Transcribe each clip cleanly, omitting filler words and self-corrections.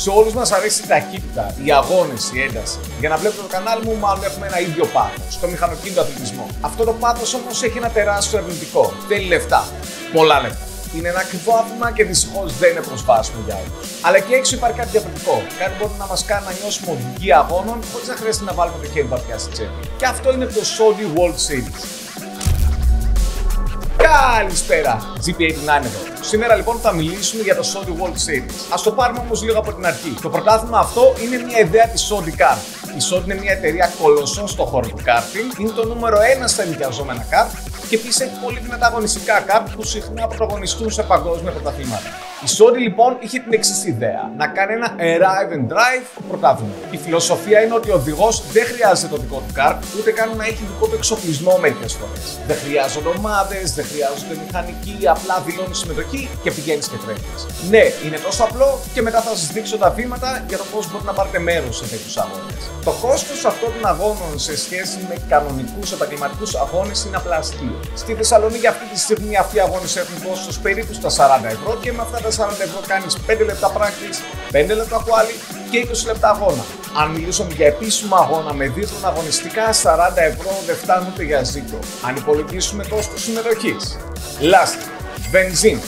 Σε όλους μας αρέσει η ταχύτητα, οι αγώνες, η ένταση. Για να βλέπετε το κανάλι μου, μάλλον έχουμε ένα ίδιο πάθος, το μηχανοκίνητο αθλητισμό. Αυτό το πάθος όμως έχει ένα τεράστιο αρνητικό. Θέλει λεφτά. Πολλά λεφτά. Είναι ένα ακριβό άθλημα και δυστυχώς δεν είναι προσβάσιμο για όλους. Αλλά και έξω υπάρχει κάτι διαφορετικό. Κάτι που μπορεί να μας κάνει να νιώσουμε οδηγοί αγώνων χωρίς να χρειάζεται να βάλουμε το χέρι βαθιά στη τσέπη. Και αυτό είναι το Saudi World Series. Καλησπέρα, GP89 εδώ. Σήμερα λοιπόν θα μιλήσουμε για το Saudi World Series. Ας το πάρουμε όμως λίγο από την αρχή. Το πρωτάθλημα αυτό είναι μια ιδέα της Saudi Kart. Η Saudi είναι μια εταιρεία κολοσσών στον χώρο του karting. Είναι το νούμερο 1 στα ενοικιαζόμενα kart και επίσης έχει πολύ δυνατά αγωνιστικά kart που συχνά πρωταγωνιστούν σε παγκόσμια πρωταθλήματα. Η Saudi λοιπόν είχε την εξής ιδέα: να κάνει ένα arrive and drive πρωτάθλημα. Η φιλοσοφία είναι ότι ο οδηγός δεν χρειάζεται το δικό του kart, ούτε καν να έχει δικό του εξοπλισμό μερικές φορές. Δεν χρειάζονται ομάδες, δεν χρειάζονται μηχανικοί, απλά δηλώνεις συμμετοχή και πηγαίνεις και τρέχεις. Ναι, είναι τόσο απλό και μετά θα σας δείξω τα βήματα για το πώς μπορείτε να πάρετε μέρος σε τέτοιους αγώνες. Το κόστος αυτών των αγώνων σε σχέση με κανονικούς επαγγελματικούς αγώνες είναι απλά αστείο. Στη Θεσσαλονίκη αυτή τη στιγμή αυτοί οι αγώνες έχουν κόστος περίπου στα 40 ευρώ και με αυτά τα 40 ευρώ κάνεις 5 λεπτά practice, 5 λεπτά quali και 20 λεπτά αγώνα. Αν μιλήσουμε για επίσημο αγώνα με δίχρονα αγωνιστικά, 40 ευρώ δεν φτάνουν ούτε για ζύτο. Αν υπολογίσουμε κόστος συμμετοχής, λάστιχα, βενζίν,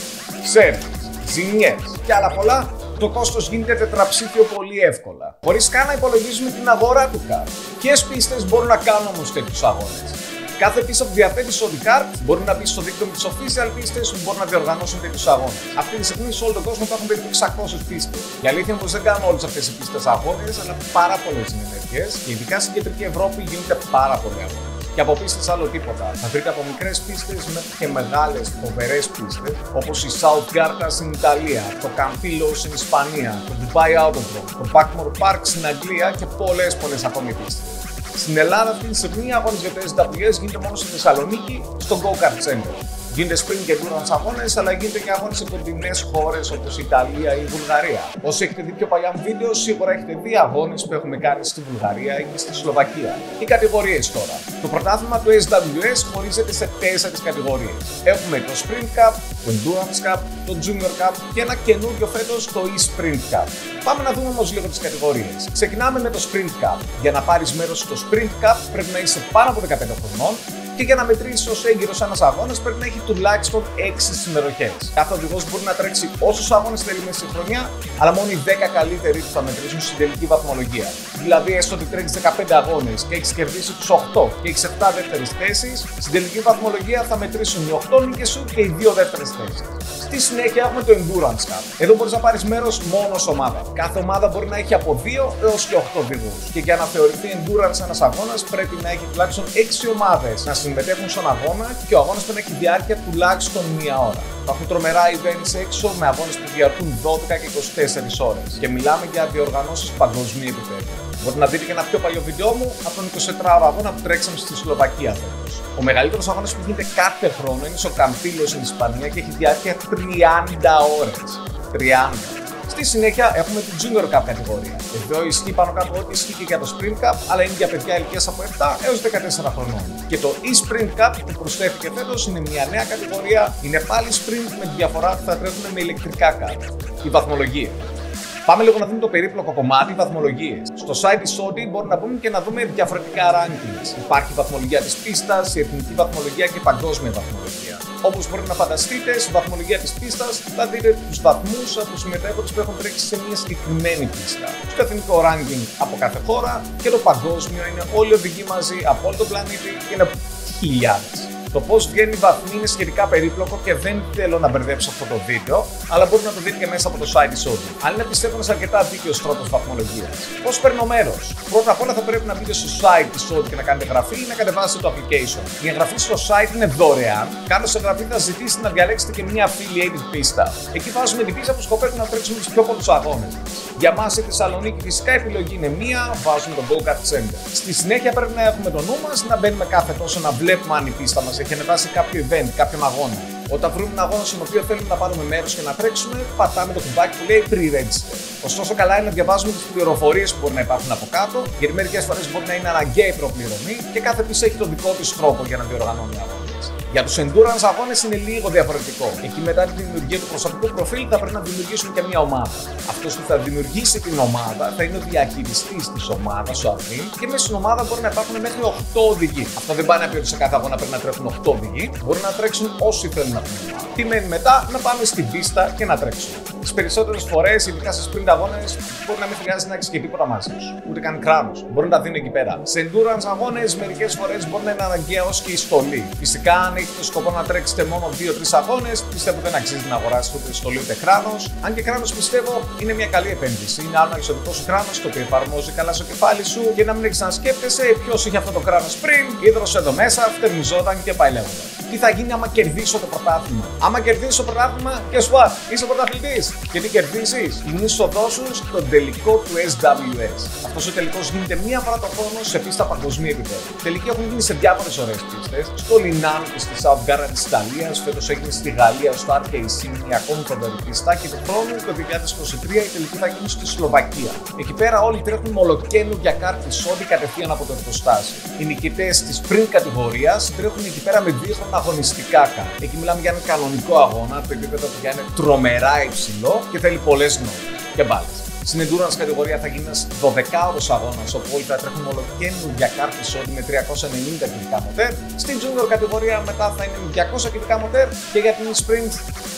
σέρβις, ζημιές και άλλα πολλά, το κόστος γίνεται τετραψήφιο πολύ εύκολα. Χωρίς καν να υπολογίζουμε την αγορά του kart. Ποιες πίστες μπορούν να κάνουν όμως τέτοιους αγώνες? Κάθε πίστα που διαθέτει Saudi Kart μπορεί να μπει στο δίκτυο με τις official πίστες που μπορούν να διοργανώσουν τέτοιους αγώνες. Αυτή τη στιγμή σε όλο τον κόσμο υπάρχουν περίπου 600 πίστες. Η αλήθεια είναι πως δεν κάνουν όλες αυτές οι πίστες αγώνες, αλλά πάρα πολλές είναι ενεργές και ειδικά στην κεντρική Ευρώπη γίνεται πάρα πολλοί αγώνες. Και από πίστες άλλο τίποτα. Θα βρείτε από μικρές πίστες μέχρι και μεγάλες φοβερές πίστες όπως η South Garda στην Ιταλία, το Campillo στην Ισπανία, το Dubai Autodrome, το Backmoor Park στην Αγγλία και πολλές ακόμη πίστες. Στην Ελλάδα αυτή τη στιγμή οι αγώνες για το SWS γίνεται μόνο στη Θεσσαλονίκη, στο Go Kart Center. Γίνεται sprint και endurance αγώνες, αλλά γίνεται και αγώνες σε κοντινές χώρες όπως η Ιταλία ή η Βουλγαρία. Όσοι έχετε δει πιο παλιά μου βίντεο, σίγουρα έχετε δει αγώνες που έχουμε κάνει στη Βουλγαρία ή στη Σλοβακία. Οι κατηγορίες τώρα. Το πρωτάθλημα του SWS χωρίζεται σε 4 κατηγορίες. Έχουμε το Sprint Cup, το Endurance Cup, το Junior Cup και ένα καινούριο φέτος το e-Sprint Cup. Πάμε να δούμε όμως λίγο τις κατηγορίες. Ξεκινάμε με το Sprint Cup. Για να πάρεις μέρος στο Sprint Cup πρέπει να είσαι πάνω από 15 χρονών. Και για να μετρήσει ως έγκυρος ένας αγώνας πρέπει να έχει τουλάχιστον 6 συμμετοχές. Κάθε οδηγός μπορεί να τρέξει όσους αγώνες θέλει μέσα στη χρονιά, αλλά μόνο οι 10 καλύτεροι του θα μετρήσουν στην τελική βαθμολογία. Δηλαδή, έστω ότι τρέξεις 15 αγώνες και έχεις κερδίσει τους 8 και έχεις 7 δεύτερες θέσεις, στην τελική βαθμολογία θα μετρήσουν οι 8 νίκες σου και οι 2 δεύτερες θέσεις. Στη συνέχεια έχουμε το Endurance Cup. Εδώ μπορείς να πάρεις μέρος μόνο ως ομάδα. Κάθε ομάδα μπορεί να έχει από 2 έως και 8 οδηγούς. Και για να θεωρηθεί Endurance ένας αγώνας πρέπει να έχει τουλάχιστον 6 ομάδες να συμμετέχουν στον αγώνα και ο αγώνας πρέπει να έχει διάρκεια τουλάχιστον 1 ώρα. Υπάρχουν τρομερά events έξω με αγώνες που διαρκούν 12 και 24 ώρες. Και μιλάμε για διοργανώσεις παγκοσμίου επίπεδου. Μπορείτε να δείτε και ένα πιο παλιό βίντεο μου από τον 24ωρο αγώνα που τρέξαμε στη Σλοβακία φέτος. Ο μεγαλύτερος αγώνας που γίνεται κάθε χρόνο είναι στο Campillo στην Ισπανία και έχει διάρκεια 30 ώρες. 30. Στη συνέχεια έχουμε την Junior Cup κατηγορία. Εδώ ισχύει πάνω κάτω ό,τι ισχύει και για το Sprint Cup, αλλά είναι για παιδιά ηλικίας από 7 έως 14 χρονών. Και το e-Sprint Cup που προσθέθηκε φέτος είναι μια νέα κατηγορία, είναι πάλι Sprint με τη διαφορά ότι θα τρέχουν με ηλεκτρικά kart. Η βαθμολογία. Πάμε λίγο να δούμε το περίπλοκο κομμάτι, βαθμολογίες. Στο site της Saudi μπορούμε να μπούμε και να δούμε διαφορετικά rankings. Υπάρχει η βαθμολογία της πίστας, η εθνική βαθμολογία και η παγκόσμια βαθμολογία. Όπως μπορείτε να φανταστείτε, στη βαθμολογία της πίστας θα δείτε τους βαθμούς από τους συμμετέχοντες που έχουν τρέξει σε μια συγκεκριμένη πίστα. Στο εθνικό ranking από κάθε χώρα και το παγκόσμιο είναι όλοι οι οδηγοί μαζί από όλο τον πλανήτη και είναι χιλιάδες. Το πώς βγαίνει η βαθμή είναι σχετικά περίπλοκο και δεν θέλω να μπερδέψω αυτό το βίντεο, αλλά μπορείτε να το δείτε και μέσα από το site της Saudi. Αν είναι πιστεύω ένας αρκετά δίκαιος τρόπος βαθμολογίας. Πώς παίρνω μέρος? Πρώτα απ' όλα θα πρέπει να μπείτε στο site της Saudi και να κάνετε εγγραφή ή να κατεβάσετε το application. Η εγγραφή στο site είναι δωρεάν. Κάνοντας εγγραφή θα ζητήσετε να διαλέξετε και μια affiliated πίστα. Εκεί βάζουμε την πίστα που σκοπεύει να τρέξουμε τους πιο πολλούς αγώνες. Για μας στη Θεσσαλονίκη φυσικά η επιλογή είναι μία, βάζουμε το Go Kart Center. Στη συνέχεια πρέπει να έχουμε το νου μας, να μπαίνουμε κάθε τόσο να βλέπουμε αν η πίστα μας έχει ανεβάσει κάποιο event, κάποιον αγώνα. Όταν βρούμε έναν αγώνα στον οποίο θέλουμε να πάρουμε μέρος και να τρέξουμε, πατάμε το κουμπάκι που λέει Pre-Register. Ωστόσο, καλά είναι να διαβάζουμε τις πληροφορίες που μπορεί να υπάρχουν από κάτω, γιατί μερικές φορές μπορεί να είναι αναγκαία η προπληρωμή και κάθε πίστα έχει τον δικό της τρόπο για να διοργανώνει αγώνες. Για τους endurance αγώνες είναι λίγο διαφορετικό. Εκεί μετά τη δημιουργία του προσωπικού προφίλ θα πρέπει να δημιουργήσουμε και μια ομάδα. Αυτός που θα δημιουργήσει την ομάδα θα είναι ο διαχειριστής της ομάδας, ο admin, και μέσα στην ομάδα μπορεί να υπάρχουν μέχρι 8 οδηγοί. Αυτό δεν πάει να πει ότι σε κάθε αγώνα πρέπει να τρέχουν 8 οδηγοί. Μπορεί να τρέξουν όσοι θέλουν να πούμε. Τι μένει μετά, να πάμε στην πίστα και να τρέξουν. Τις περισσότερες φορές, ειδικά σε sprint αγώνες, μπορεί να μην χρειάζεται να έχεις και τίποτα μαζί σου. Ούτε καν κράνος. Μπορεί να τα δίνουν εκεί πέρα. Σε endurance αγώνες, μερικές φορές μπορεί να είναι αναγκαία ως και η στολή. Φυσικά, αν έχετε το σκοπό να τρέξετε μόνο 2-3 αγώνες, πιστεύω δεν αξίζει να αγοράσετε ούτε στολή ούτε κράνος. Αν και κράνος πιστεύω είναι μια καλή επένδυση. Είναι άλλο να έχεις το δικό σου κράνος, το οποίο εφαρμόζει καλά στο κεφάλι σου και να μην έχεις να σκέφτεσαι ποιος είχε αυτό το κράνος πριν, ίδρωσε εδώ μέσα, φτερνιζόταν και πάει λέγοντα. Τι θα γίνει άμα κερδίσω το πρωτάθλημα? Άμα κερδίσω το πρωτάθλημα, guess what? Είσαι πρωταθλητής. Και τι κερδίζεις? Την είσοδό σου στον τελικό του SWS. Αυτός ο τελικός γίνεται μία φορά το χρόνο σε πίστα παγκοσμίου επίπεδου. Τελικοί έχουν γίνει σε διάφορες ωραίες πίστες. Στο Λινάνο και στη South Garra της Ιταλίας, φέτος έγινε στη Γαλλία, στο RKC, μια ακόμη φοβερή πίστα, και του χρόνου, το 2023, η τελική θα γίνει στη Σλοβακία. Εκεί πέρα όλοι τρέχουν με ολοκαίνουργια κάρτη Sony κατευθείαν από το εργοστάσιο. Οι νικητές της πριν κατηγορίας τρέχουν εκεί πέρα με δύχρονα αγωνιστικά κάρτα. Εκεί μιλάμε για ένα κανονικό αγώνα, το επίπεδο του είναι τρομερά υψηλό και θέλει πολλές γνώσεις και μπάλες. Στην endurance κατηγορία θα γίνει ένας 12ωρος αγώνας, όπου όλοι θα τρέχουν ολοκαίνουργια κάρτη Sony με 390 κυβικά μοτέρ. Στην junior κατηγορία μετά θα είναι με 200 κυβικά μοτέρ, και για την sprint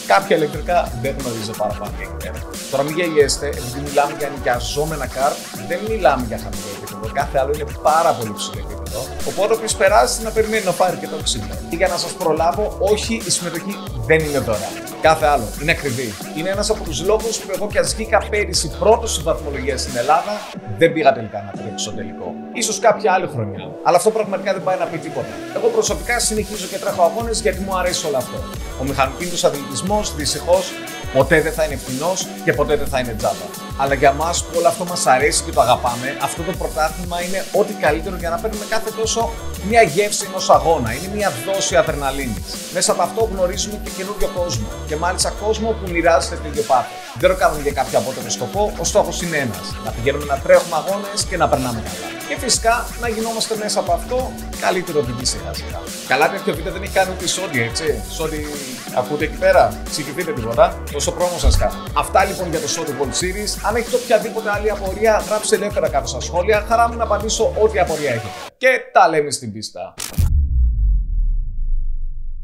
κάποια ηλεκτρικά δεν γνωρίζω παραπάνω εκεί πέρα. Τώρα μην γελιέστε, επειδή μιλάμε για νοικιαζόμενα κάρτ, δεν μιλάμε για χαμηλό επίπεδο. Κάθε άλλο είναι πάρα πολύ ψηλό επίπεδο. Οπότε όποιος περάσει να περιμένει να πάρει και το ξύλο. Και για να σας προλάβω, όχι, η συμμετοχή δεν είναι δωρεάν. Κάθε άλλο είναι ακριβή. Είναι ένας από τους λόγους που εγώ κι ας βγήκα πέρυσι πρώτος στη βαθμολογία στην Ελλάδα, δεν πήγα τελικά να τρέξω τελικό. Ίσως κάποια άλλη χρονιά. Αλλά αυτό πραγματικά δεν πάει να πει τίποτα. Εγώ προσωπικά συνεχίζω και τρέχω αγώνες γιατί μου αρέσει όλο αυτό. Ο μηχανοκίνητος αθλητισμός δυστυχώς ποτέ δεν θα είναι φθηνός και ποτέ δεν θα είναι τζάμπα. Αλλά για μας που όλο αυτό μας αρέσει και το αγαπάμε, αυτό το πρωτάθλημα είναι ό,τι καλύτερο για να παίρνουμε κάθε τόσο μια γεύση ενός αγώνα. Είναι μια δόση αδρεναλίνης. Μέσα από αυτό γνωρίζουμε και καινούριο κόσμο. Και μάλιστα κόσμο που μοιράζεται το ίδιο πάθος. Δεν το κάνουμε για κάποιο απότερο σκοπό, ο στόχος είναι ένας. Να πηγαίνουμε να τρέχουμε αγώνες και να περνάμε καλά. Και φυσικά να γινόμαστε μέσα από αυτό καλύτερο οδηγοί σιγά σιγά. Καλά, τέτοιο βίντεο δεν έχει κάνει ούτε Sony, έτσι. Sony, ακούτε εκεί πέρα, ψυχηθείτε τίποτα. Τόσο πρόμο σας κάνω. Αυτά λοιπόν για το Sony World Series. Αν έχετε οποιαδήποτε άλλη απορία, γράψτε ελεύθερα κάτω στα σχόλια. Χαρά μου να απαντήσω ό,τι απορία έχετε. Και τα λέμε στην πίστα.